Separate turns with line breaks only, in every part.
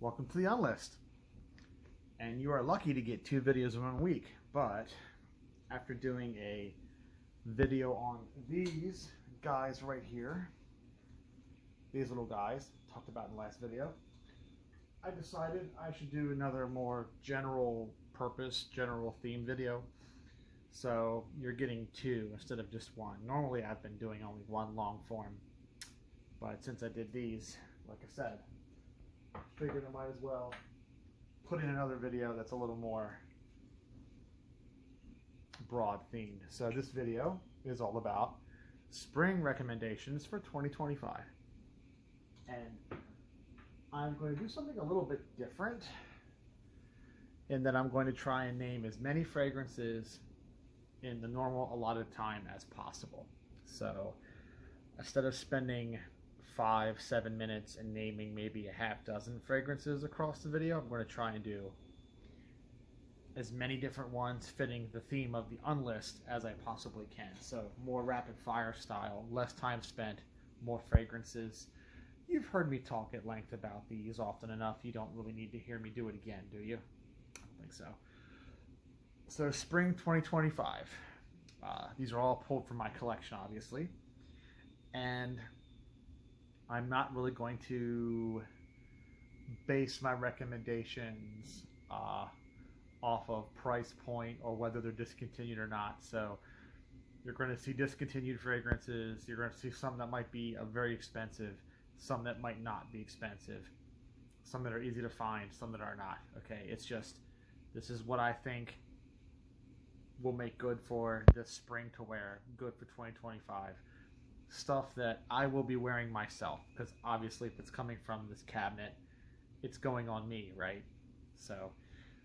Welcome to the Unlist. And you are lucky to get 2 videos in 1 week, but after doing a video on these guys right here, these little guys talked about in the last video, I decided I should do another more general purpose, general theme video. So you're getting 2 instead of just 1. Normally I've been doing only 1 long form, but since I did these, like I said, I figured I might as well put in another video that's a little more broad themed. So this video is all about spring recommendations for 2025. And I'm going to do something a little bit different in that I'm going to try and name as many fragrances in the normal allotted time as possible. So instead of spending 5-7 minutes and naming maybe a half dozen fragrances across the video, I'm going to try and do as many different ones fitting the theme of the Unlist as I possibly can. So more rapid fire style, less time spent, more fragrances. You've heard me talk at length about these often enough. You don't really need to hear me do it again, do you? I don't think so. So spring 2025. These are all pulled from my collection, obviously. And I'm not really going to base my recommendations off of price point or whether they're discontinued or not. So you're going to see discontinued fragrances. You're going to see some that might be very expensive, some that might not be expensive, some that are easy to find, some that are not. Okay, it's just, this is what I think will make good for this spring to wear, good for 2025. Stuff that I will be wearing myself, because obviously if it's coming from this cabinet, it's going on me, right? So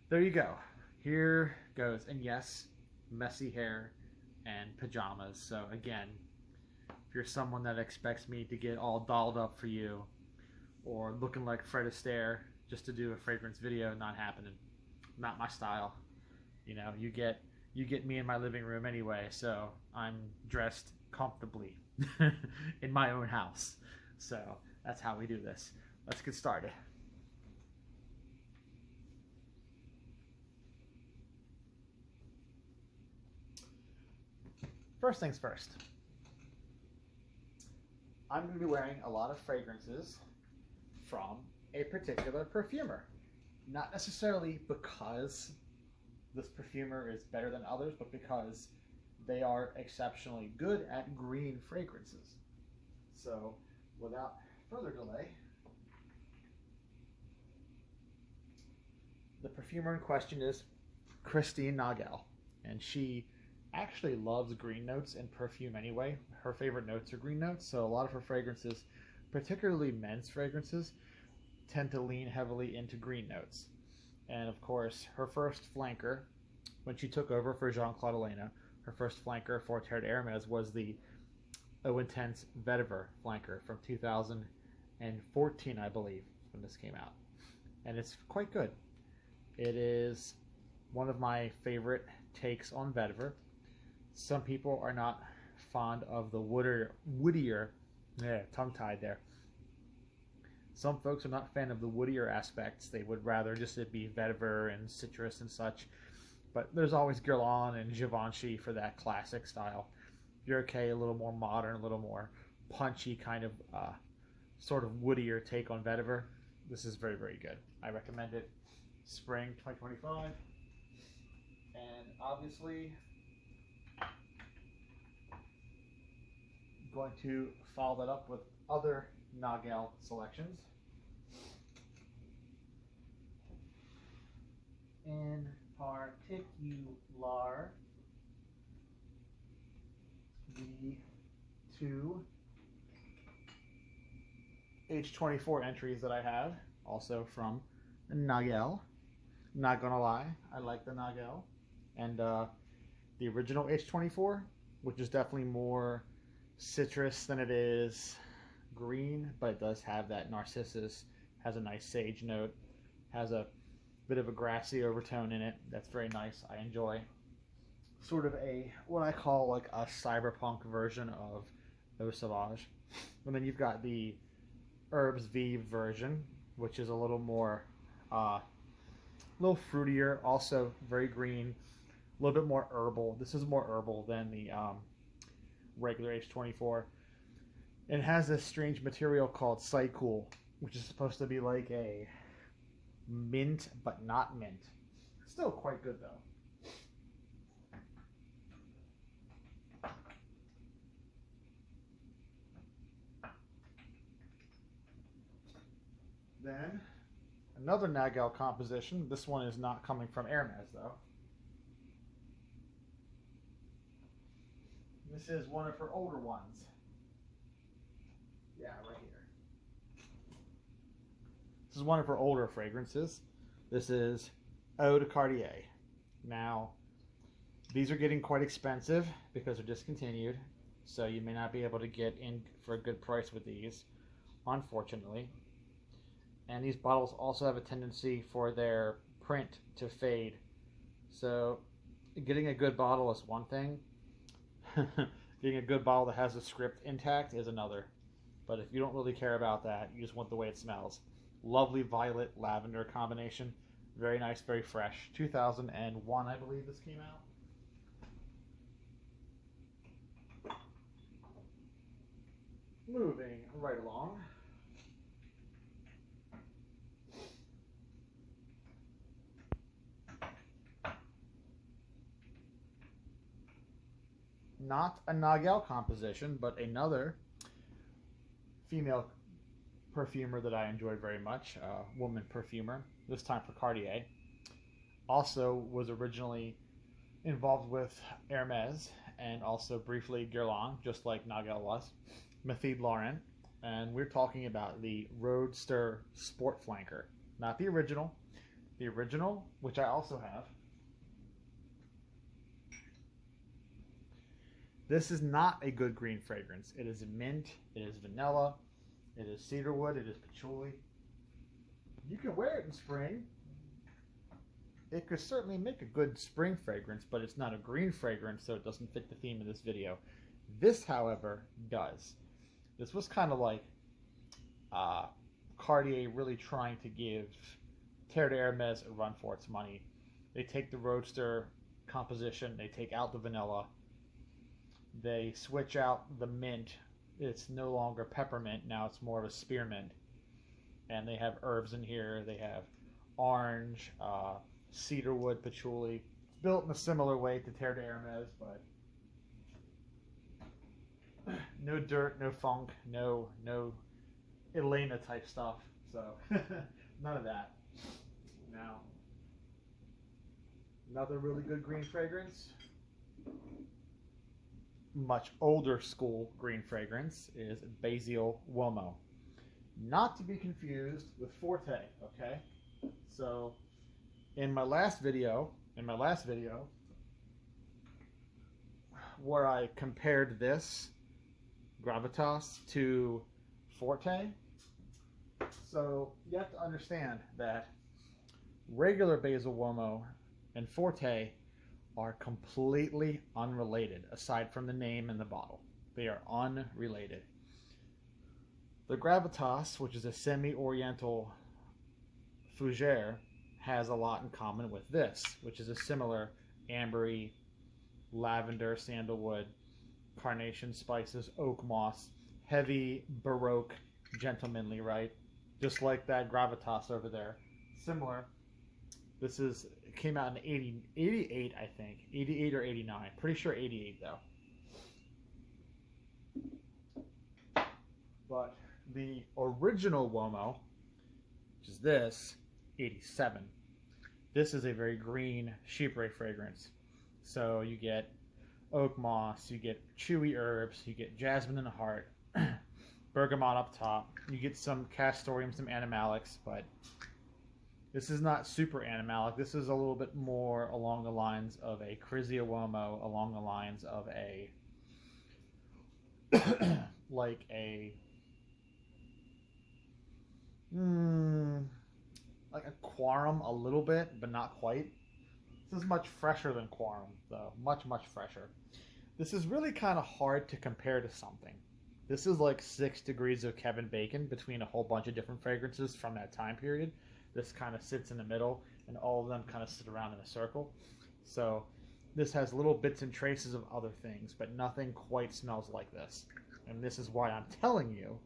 there you go. Here goes. And yes, messy hair and pajamas. So again, if you're someone that expects me to get all dolled up for you or looking like Fred Astaire just to do a fragrance video, not happening. Not my style. You know, you get me in my living room anyway, so I'm dressed comfortably in my own house. So that's how we do this. Let's get started. First things first. I'm going to be wearing a lot of fragrances from a particular perfumer. Not necessarily because this perfumer is better than others, but because they are exceptionally good at green fragrances. So without further delay, the perfumer in question is Christine Nagel, and she actually loves green notes in perfume anyway. Her favorite notes are green notes, so a lot of her fragrances, particularly men's fragrances, tend to lean heavily into green notes. And of course, her first flanker, when she took over for Jean-Claude Elena, her first flanker for Terre d'Hermes was the Eau Intense Vetiver flanker from 2014, I believe, when this came out. And it's quite good. It is one of my favorite takes on vetiver. Some people are not fond of the woodier, tongue-tied there. Some folks are not a fan of the woodier aspects. They would rather just it be vetiver and citrus and such. But there's always Guerlain and Givenchy for that classic style. If you're okay, a little more modern, a little more punchy kind of sort of woodier take on vetiver, this is very, very good. I recommend it. Spring 2025. And obviously, I'm going to follow that up with other Nagel selections. In particular, the 2 H24 entries that I have, also from Nagel. Not gonna lie, I like the Nagel. And the original H24, which is definitely more citrus than it is green, but it does have that narcissus, has a nice sage note, has a bit of a grassy overtone in it. That's very nice. I enjoy sort of a, what I call like a cyberpunk version of Eau Sauvage. And then you've got the Herbs Vive version, which is a little more, a little fruitier, also very green, a little bit more herbal. This is more herbal than the regular H24. It has this strange material called Psycool, which is supposed to be like a mint, but not mint. Still quite good though. Then another Nagel composition. This one is not coming from Hermes though. This is one of her older ones. Yeah, right here. This is one of her older fragrances. This is Eau de Cartier. Now, these are getting quite expensive because they're discontinued, so you may not be able to get in for a good price with these, unfortunately. And these bottles also have a tendency for their print to fade. So, getting a good bottle is one thing. Getting a good bottle that has the script intact is another. But if you don't really care about that, you just want the way it smells. Lovely violet lavender combination. Very nice, very fresh. 2001, I believe this came out. Moving right along. Not a Nagel composition, but another female perfumer that I enjoyed very much, woman perfumer, this time for Cartier. Also was originally involved with Hermes and also briefly Guerlain, just like Nagel was, Mathilde Lauren. And we're talking about the Roadster Sport Flanker. Not the original. The original, which I also have. This is not a good green fragrance. It is mint, it is vanilla, it is cedarwood, it is patchouli. You can wear it in spring. It could certainly make a good spring fragrance, but it's not a green fragrance, so it doesn't fit the theme of this video. This, however, does. This was kind of like Cartier really trying to give Terre de Hermes a run for its money. They take the Roadster composition, they take out the vanilla, they switch out the mint. It's no longer peppermint, now it's more of a spearmint. And they have herbs in here. They have orange, cedarwood, patchouli. It's built in a similar way to Terre de Hermes, but no dirt, no funk, no Elena type stuff. So none of that. Now, another really good green fragrance, much older school green fragrance, is Basil Uomo. Not to be confused with Forte, okay? So, in my last video, where I compared this Gravitas to Forte, so you have to understand that regular Basil Uomo and Forte are completely unrelated, aside from the name and the bottle. They are unrelated. The Gravitas, which is a semi-oriental fougere, has a lot in common with this, which is a similar ambery, lavender, sandalwood, carnation spices, oak moss, heavy, baroque, gentlemanly, right? Just like that Gravitas over there. Similar. This came out in 88, I think. 88 or 89. Pretty sure 88, though. But the original Uomo, which is this, 87. This is a very green chypre fragrance. So you get oak moss, you get chewy herbs, you get jasmine in the heart, bergamot up top. You get some castoreum, some animalics, but this is not super animalic. This is a little bit more along the lines of a Crizia Uomo, along the lines of a like a like a Quarum a little bit, but not quite. This is much fresher than Quarum, though. Much, much fresher. This is really kind of hard to compare to something. This is like 6 degrees of Kevin Bacon between a whole bunch of different fragrances from that time period. This kind of sits in the middle, and all of them kind of sit around in a circle. So this has little bits and traces of other things, but nothing quite smells like this. And this is why I'm telling you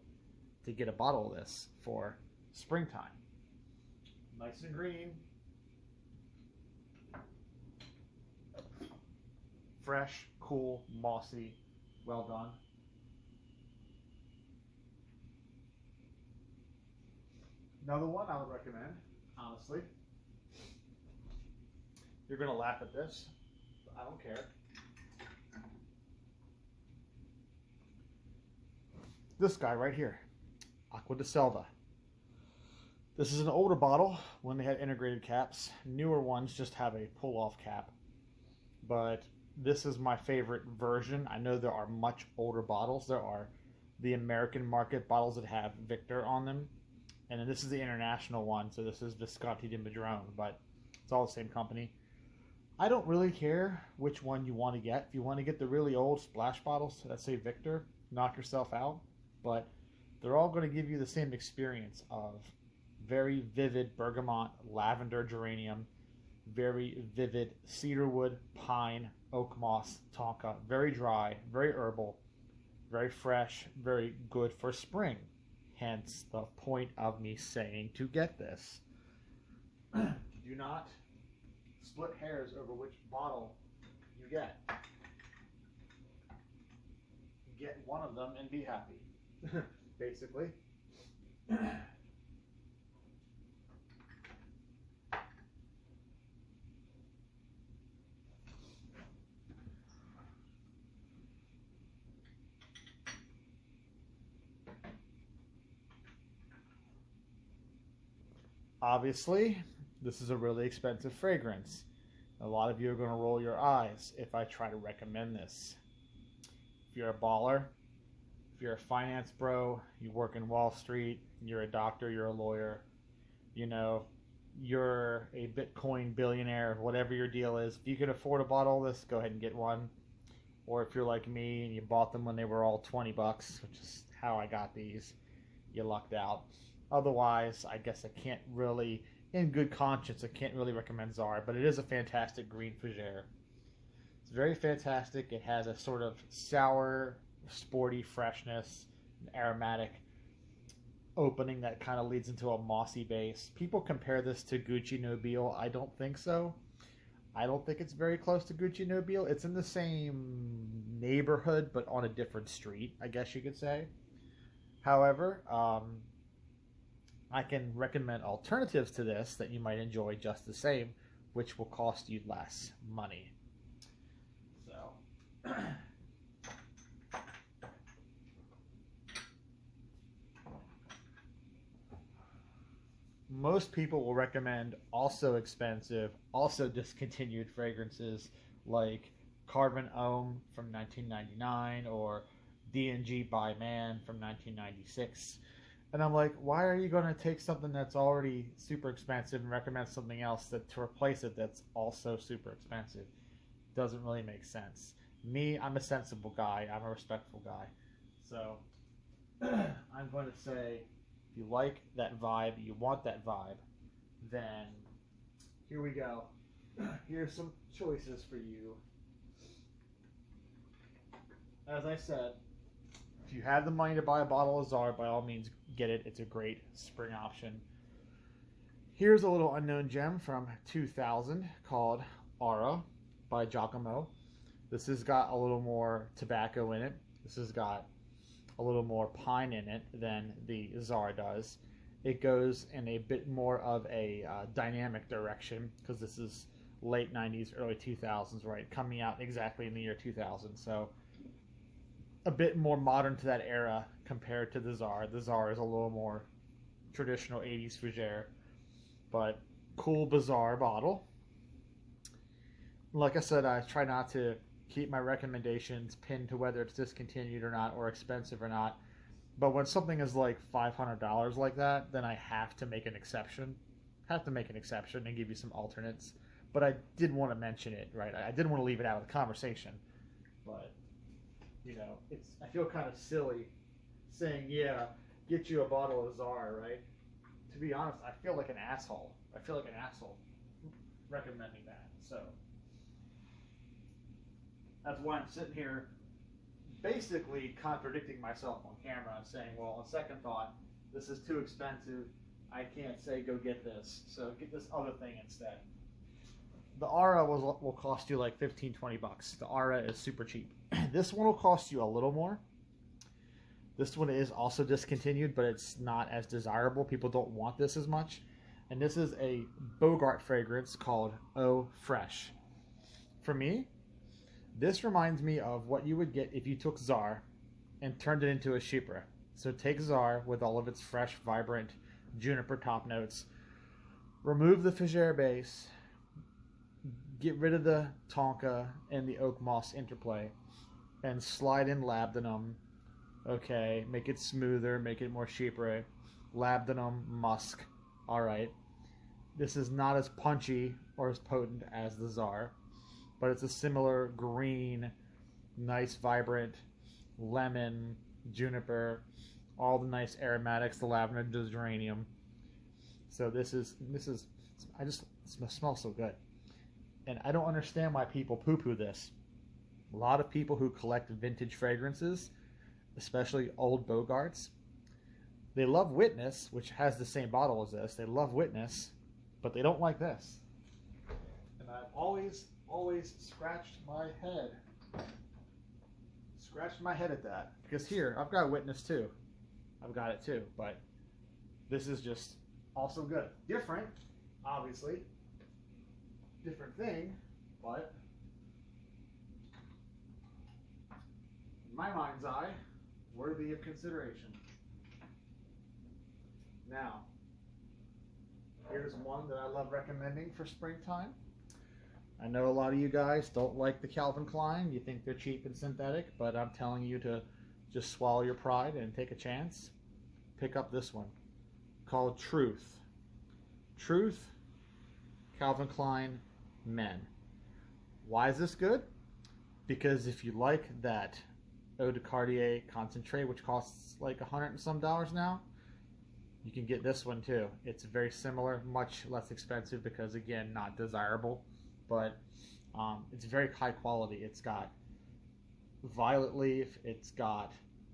to get a bottle of this for springtime. Nice and green. Fresh, cool, mossy, well done. Another one I would recommend, honestly. You're going to laugh at this, but I don't care. This guy right here, Aqua de Selva. This is an older bottle when they had integrated caps. Newer ones just have a pull-off cap. But this is my favorite version. I know there are much older bottles. There are the American market bottles that have Victor on them. And then this is the international one, so this is Visconti di Madrone, but it's all the same company. I don't really care which one you want to get. If you want to get the really old splash bottles that say Victor, knock yourself out. But they're all going to give you the same experience of very vivid bergamot, lavender, geranium, very vivid cedarwood, pine, oak moss, tonka. Very dry, very herbal, very fresh, very good for spring. Hence the point of me saying to get this. Do not split hairs over which bottle you get. Get one of them and be happy, basically. Obviously, this is a really expensive fragrance. A lot of you are going to roll your eyes if I try to recommend this. If you're a baller, if you're a finance bro, you work in Wall Street, you're a doctor, you're a lawyer, you know, you're a Bitcoin billionaire, whatever your deal is, if you can afford a bottle of this, go ahead and get one. Or if you're like me and you bought them when they were all 20 bucks, which is how I got these, you lucked out. Otherwise, I guess I can't really, in good conscience, I can't really recommend Zara, but it is a fantastic green fougere. It's very fantastic. It has a sort of sour, sporty freshness, an aromatic opening that kind of leads into a mossy base. People compare this to Gucci Nobile. I don't think so. I don't think it's very close to Gucci Nobile. It's in the same neighborhood, but on a different street, I guess you could say. However, I can recommend alternatives to this that you might enjoy just the same, which will cost you less money. So, most people will recommend also expensive, also discontinued fragrances like Carbon Homme from 1999 or D&G by Man from 1996. And I'm like, why are you going to take something that's already super expensive and recommend something else to replace it that's also super expensive? Doesn't really make sense. Me, I'm a sensible guy. I'm a respectful guy. So I'm going to say, if you like that vibe, you want that vibe, then here we go. Here's some choices for you. As I said, if you have the money to buy a bottle of Zara, by all means, get it. It's a great spring option. Here's a little unknown gem from 2000 called Aura by Giacomo. This has got a little more tobacco in it. This has got a little more pine in it than the Zara does. It goes in a bit more of a dynamic direction because this is late 90s, early 2000s, right? Coming out exactly in the year 2000. So a bit more modern to that era compared to the Zara. The Zara is a little more traditional 80s fougere, but cool, bizarre bottle. Like I said, I try not to keep my recommendations pinned to whether it's discontinued or not, or expensive or not. But when something is like $500 like that, then I have to make an exception. And give you some alternates. But I did want to mention it, right? I didn't want to leave it out of the conversation. But, you know, I feel kind of silly saying, yeah, get you a bottle of Czar, right? To be honest, I feel like an asshole. I feel like an asshole recommending that. So that's why I'm sitting here basically contradicting myself on camera and saying, well, on second thought, this is too expensive. I can't say go get this. So get this other thing instead. The Aura will cost you like 15, 20 bucks. The Aura is super cheap. This one will cost you a little more. This one is also discontinued, but it's not as desirable. People don't want this as much. And this is a Bogart fragrance called Oh Fresh. For me, this reminds me of what you would get if you took Czar and turned it into a Chypre. So take Czar with all of its fresh, vibrant juniper top notes. Remove the fougere base. Get rid of the tonka and the oak moss interplay, and slide in labdanum. Okay, make it smoother, make it more Chypre. Labdanum, musk. All right. This is not as punchy or as potent as the Czar, but it's a similar green, nice, vibrant lemon, juniper, all the nice aromatics, the lavender, the geranium. So this is. I just it smells so good. And I don't understand why people poo-poo this. A lot of people who collect vintage fragrances, especially old Bogarts, they love Witness, which has the same bottle as this. They love Witness, but they don't like this. And I've always scratched my head. Scratched my head at that. Because here, I've got Witness too. I've got it too, but this is just also good. Different, obviously. Different thing, but in my mind's eye, worthy of consideration. Now, here's one that I love recommending for springtime. I know a lot of you guys don't like the Calvin Klein. You think they're cheap and synthetic, but I'm telling you to just swallow your pride and take a chance. Pick up this one called Truth. Truth, Calvin Klein, Men. Why is this good? Because if you like that Eau de Cartier concentrate, which costs like $100 and some now, you can get this one too. It's very similar, much less expensive because, again, not desirable, but it's very high quality. It's got violet leaf, it's got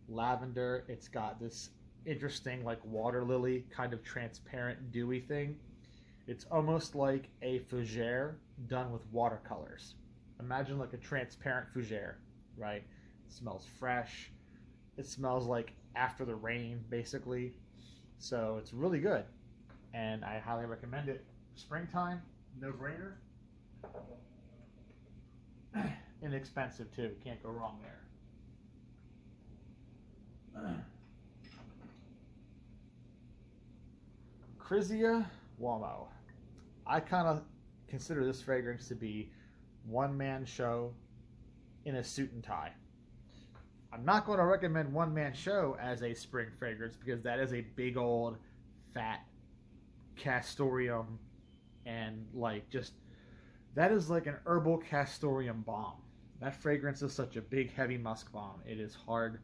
lavender, it's got this interesting like water lily kind of transparent dewy thing. It's almost like a fougere done with watercolors. Imagine like a transparent fougere, right? It smells fresh. It smells like after the rain, basically. So it's really good, and I highly recommend it. Springtime, no-brainer. Inexpensive too. Can't go wrong there. Crisia Uomo. I kind of consider this fragrance to be one-man show in a suit and tie. I'm not going to recommend one-man show as a spring fragrance because that is a big old fat castoreum, and like just that is like an herbal castoreum bomb. That fragrance is such a big heavy musk bomb. It is hard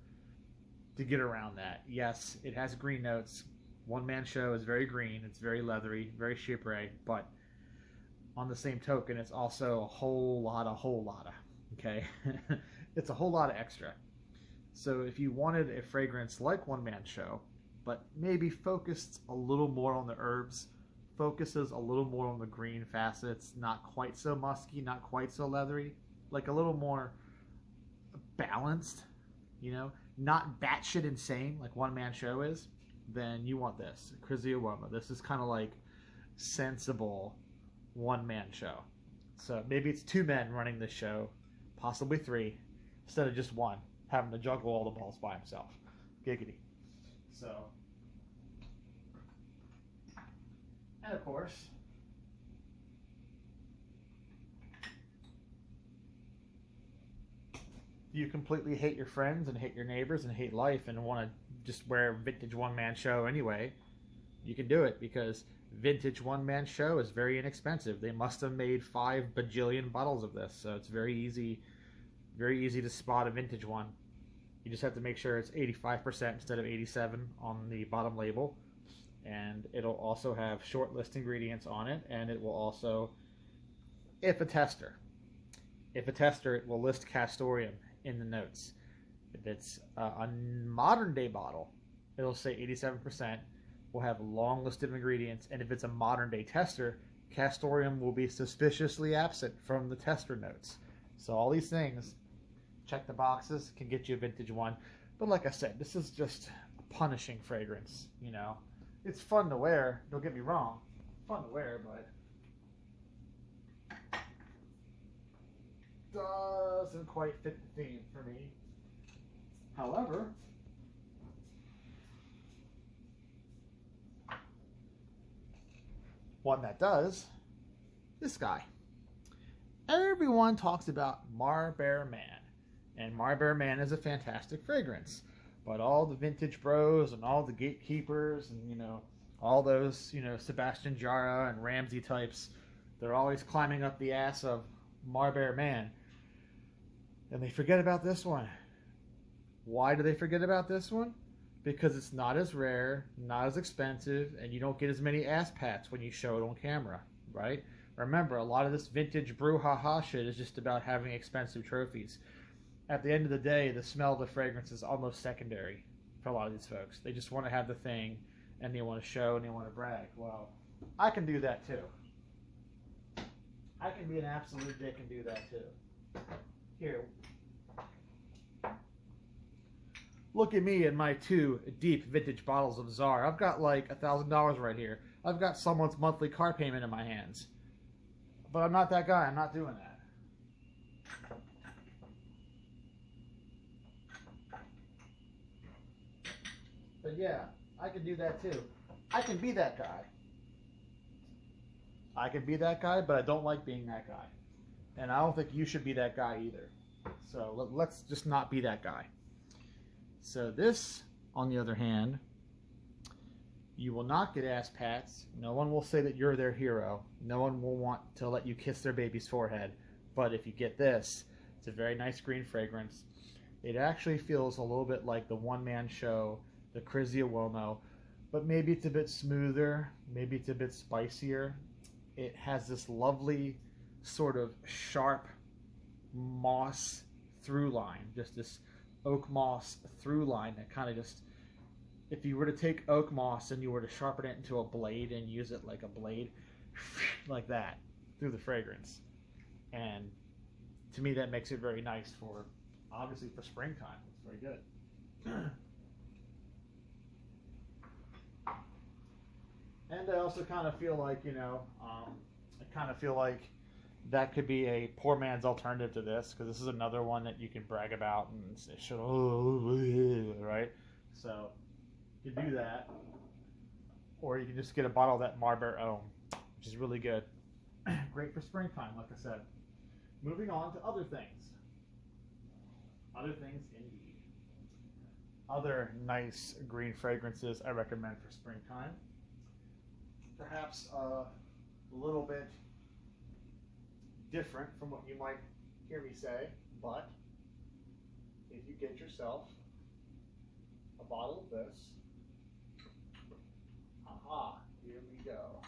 to get around that. Yes, it has green notes. One Man Show is very green. It's very leathery, very Chypre, but on the same token, it's also a whole lot of, okay? It's a whole lot of extra. So if you wanted a fragrance like One Man Show, but maybe focused a little more on the herbs, focuses a little more on the green facets, not quite so musky, not quite so leathery, like a little more balanced, you know, not batshit insane like One Man Show is, then you want this, Crisia Uomo. This is kind of like sensible one-man show. So maybe it's two men running this show, possibly three, instead of just one, having to juggle all the balls by himself. Giggity. So, and of course, you completely hate your friends and hate your neighbors and hate life and want to just wear a vintage one-man show anyway, you can do it because vintage one-man show is very inexpensive. They must have made 5 bajillion bottles of this, so it's very easy to spot a vintage one. You just have to make sure it's 85% instead of 87 on the bottom label. And it'll also have short list ingredients on it, and it will also, if a tester, it will list castoreum in the notes. If it's a modern day bottle, it'll say 87%, will have long list of ingredients, and if it's a modern day tester, castoreum will be suspiciously absent from the tester notes. So all these things, check the boxes, can get you a vintage one. But like I said, this is just a punishing fragrance, you know. It's fun to wear, don't get me wrong. Fun to wear, but doesn't quite fit the theme for me. However, one that does, this guy. Everyone talks about Marbear Man, and Marbear Man is a fantastic fragrance. But all the vintage bros and all the gatekeepers and, you know, all those, you know, Sebastian Jara and Ramsey types, they're always climbing up the ass of Marbear Man. And they forget about this one. Why do they forget about this one? Because it's not as rare, not as expensive, and you don't get as many ass pats when you show it on camera, right? Remember, a lot of this vintage brouhaha shit is just about having expensive trophies. At the end of the day, the smell of the fragrance is almost secondary for a lot of these folks. They just want to have the thing, and they want to show, and they want to brag. Well, I can do that too. I can be an absolute dick and do that too. Here. Look at me and my 2 deep vintage bottles of Czar. I've got like $1,000 right here. I've got someone's monthly car payment in my hands. But I'm not that guy. I'm not doing that. But yeah, I can do that too. I can be that guy. I can be that guy, but I don't like being that guy. And I don't think you should be that guy either. So let's just not be that guy. So this, on the other hand, you will not get ass pats. No one will say that you're their hero. No one will want to let you kiss their baby's forehead. But if you get this, it's a very nice green fragrance. It actually feels a little bit like the one-man show, the Crizia Uomo, but maybe it's a bit smoother, maybe it's a bit spicier. It has this lovely sort of sharp moss through line, just this oak moss through line that kind of just, if you were to take oak moss and you were to sharpen it into a blade and use it like a blade, like that, through the fragrance. And to me that makes it very nice for, obviously for springtime. It's very good. And I also kind of feel like, you know, I kind of feel like that could be a poor man's alternative to this, because this is another one that you can brag about and say, right? So you can do that, or you can just get a bottle of that Marbear Homme, which is really good. Great for springtime, like I said. Moving on to other things. Other things indeed. Other nice green fragrances I recommend for springtime. Perhaps a little bit different from what you might hear me say, but if you get yourself a bottle of this, aha, here we go.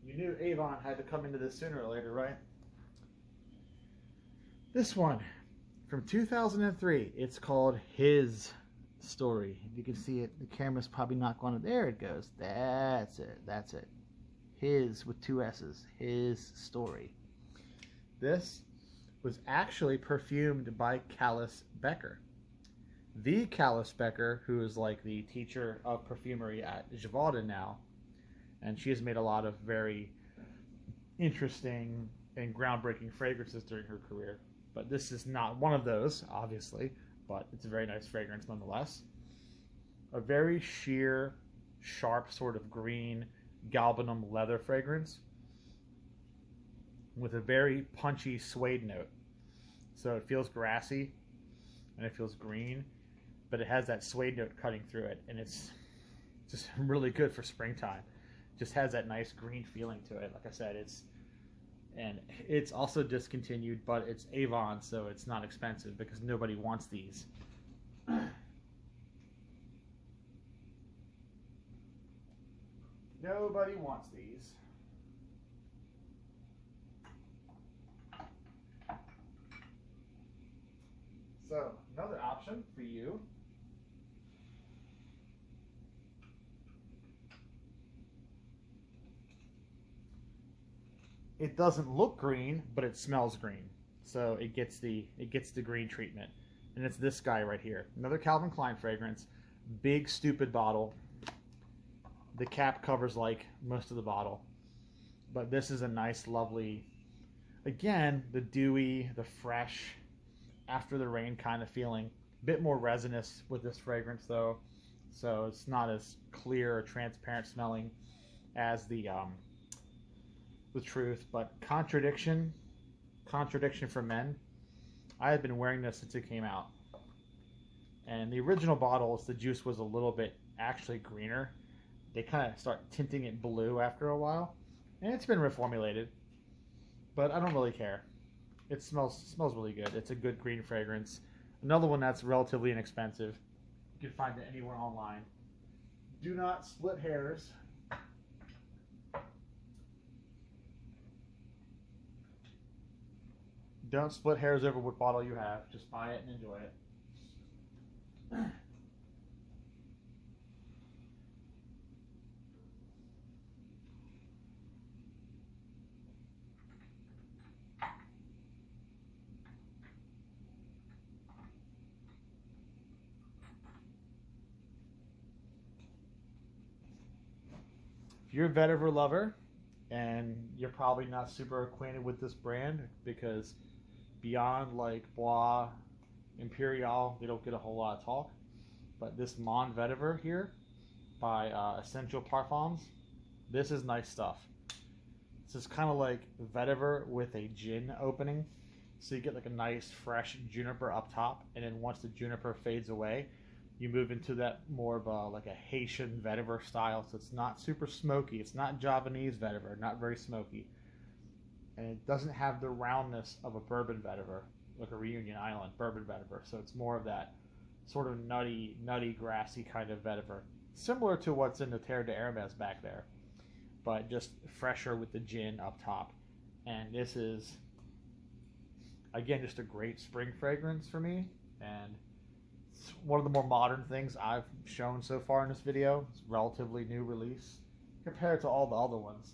You knew Avon had to come into this sooner or later, right? This one from 2003, it's called His Story. If you can see it, the camera's probably not going to, there it goes. That's it, that's it. His with 2 S's, His Story. This was actually perfumed by Callis Becker. The Callis Becker, who is like the teacher of perfumery at Givalda now, and she has made a lot of very interesting and groundbreaking fragrances during her career. But this is not one of those, obviously, but it's a very nice fragrance nonetheless. A very sheer, sharp sort of green galbanum leather fragrance with a very punchy suede note. So it feels grassy and it feels green, but it has that suede note cutting through it, and it's just really good for springtime. Just has that nice green feeling to it. Like I said, it's And it's also discontinued, but it's Avon, so it's not expensive because nobody wants these. Nobody wants these. So, another option for you. It doesn't look green, but it smells green. So it gets the green treatment. And it's this guy right here. Another Calvin Klein fragrance. Big stupid bottle. The cap covers like most of the bottle. But this is a nice, lovely, again, the dewy, the fresh, after the rain kind of feeling. A bit more resinous with this fragrance though. So it's not as clear or transparent smelling as the truth. But contradiction for men. I have been wearing this since it came out. And the original bottles, the juice was a little bit actually greener. They kind of start tinting it blue after a while. And it's been reformulated. But I don't really care. It smells really good. It's a good green fragrance. Another one that's relatively inexpensive. You can find it anywhere online. Do not split hairs. Don't split hairs over what bottle you have. Just buy it and enjoy it. If you're a vetiver lover, and you're probably not super acquainted with this brand because beyond like Bois, Imperial, they don't get a whole lot of talk. But this Mon Vetiver here by Essential Parfums, this is nice stuff. This is kind of like vetiver with a gin opening. So you get like a nice fresh juniper up top, and then once the juniper fades away, you move into that more of a like a Haitian vetiver style. So it's not super smoky. It's not Javanese vetiver, not very smoky. And it doesn't have the roundness of a bourbon vetiver, like a Reunion Island bourbon vetiver. So it's more of that sort of nutty, grassy kind of vetiver. Similar to what's in the Terre de Hermes back there, but just fresher with the gin up top. And this is, again, just a great spring fragrance for me. And it's one of the more modern things I've shown so far in this video. It's a relatively new release compared to all the other ones.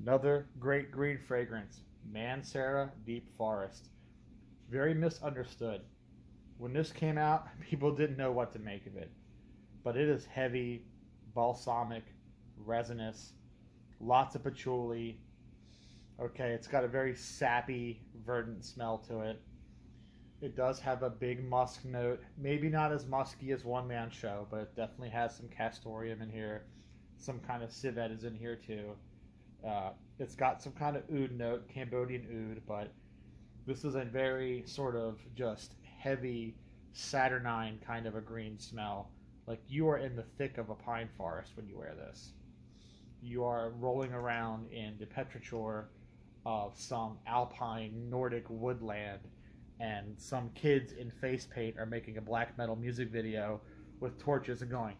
Another great green fragrance, Mancera Deep Forest. Very misunderstood. When this came out, people didn't know what to make of it. But it is heavy, balsamic, resinous, lots of patchouli. Okay, it's got a very sappy, verdant smell to it. It does have a big musk note. Maybe not as musky as One Man Show, but it definitely has some castoreum in here. Some kind of civet is in here too. It's got some kind of oud note, Cambodian oud, but this is a very sort of just heavy, saturnine kind of a green smell. Like you are in the thick of a pine forest when you wear this. You are rolling around in the petrichor of some alpine Nordic woodland, and some kids in face paint are making a black metal music video with torches and going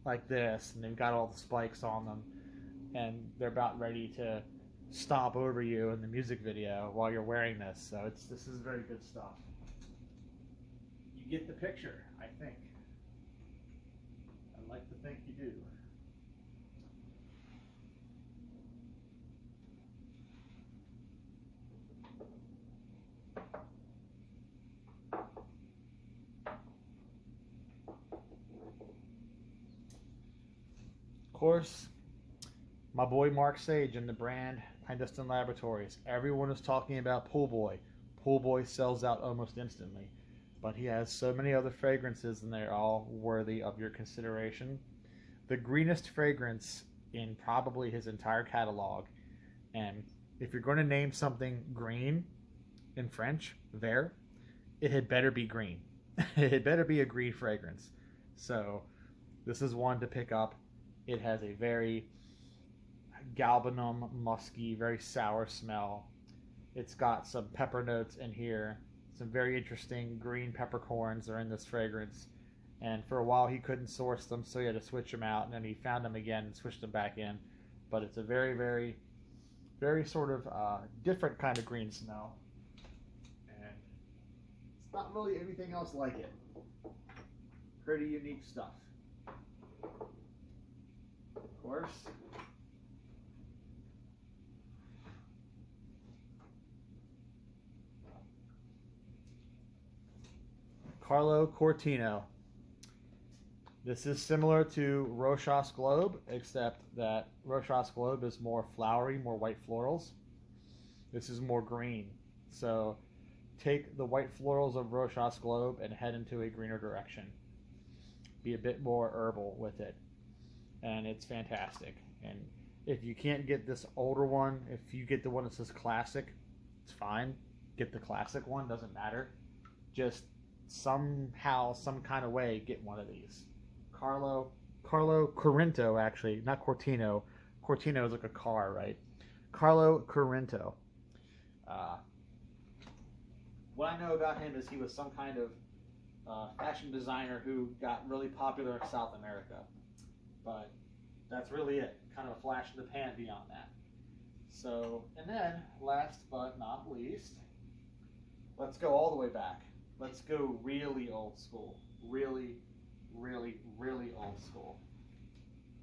like this, and they've got all the spikes on them, and they're about ready to stomp over you in the music video while you're wearing this. So this is very good stuff. You get the picture, I think. I'd like to think you do. Of course, My boy Mark Sage and the brand Clandestine Laboratories. Everyone is talking about Pool Boy. Pool Boy sells out almost instantly. But he has so many other fragrances and they're all worthy of your consideration. The greenest fragrance in probably his entire catalog. And if you're going to name something green in French, vert, it had better be green. It had better be a green fragrance. So this is one to pick up. It has a very galbanum, musky, very sour smell. It's got some pepper notes in here. Some very interesting green peppercorns are in this fragrance. And for a while he couldn't source them, so he had to switch them out. And then he found them again and switched them back in. But it's a very, very, very sort of different kind of green smell. And it's not really anything else like it. Pretty unique stuff. Of course, Carlo Cortino. This is similar to Rochas Globe, except that Rochas Globe is more flowery, more white florals. This is more green. So take the white florals of Rochas Globe and head into a greener direction. Be a bit more herbal with it. And it's fantastic. And if you can't get this older one, if you get the one that says classic, it's fine. Get the classic one, doesn't matter. Just somehow, some kind of way, get one of these. Carlo Corinto, actually, not Cortino. Cortino is like a car, right? Carlo Corinto. What I know about him is he was some kind of fashion designer who got really popular in South America. But that's really it. Kind of a flash in the pan beyond that. So, and then, last but not least, let's go all the way back. Let's go really old school. Really, really, really old school.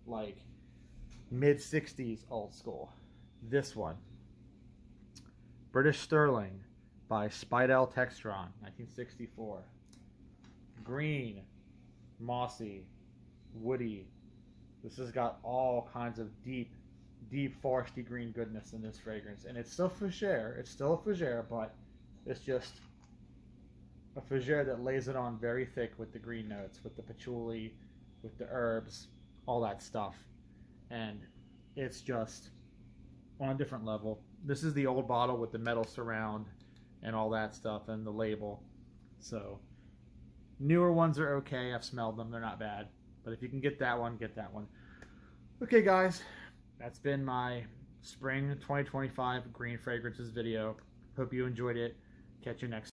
Like mid-60s old school. This one. British Sterling by Spidell Textron, 1964. Green, mossy, woody. This has got all kinds of deep, deep foresty green goodness in this fragrance. And it's still fougere. It's still a fougere, but it's just a fougere that lays it on very thick with the green notes, with the patchouli, with the herbs, all that stuff. And it's just on a different level. This is the old bottle with the metal surround and all that stuff and the label. So newer ones are okay. I've smelled them. They're not bad. But if you can get that one, get that one. Okay, guys. That's been my spring 2025 green fragrances video. Hope you enjoyed it. Catch you next time.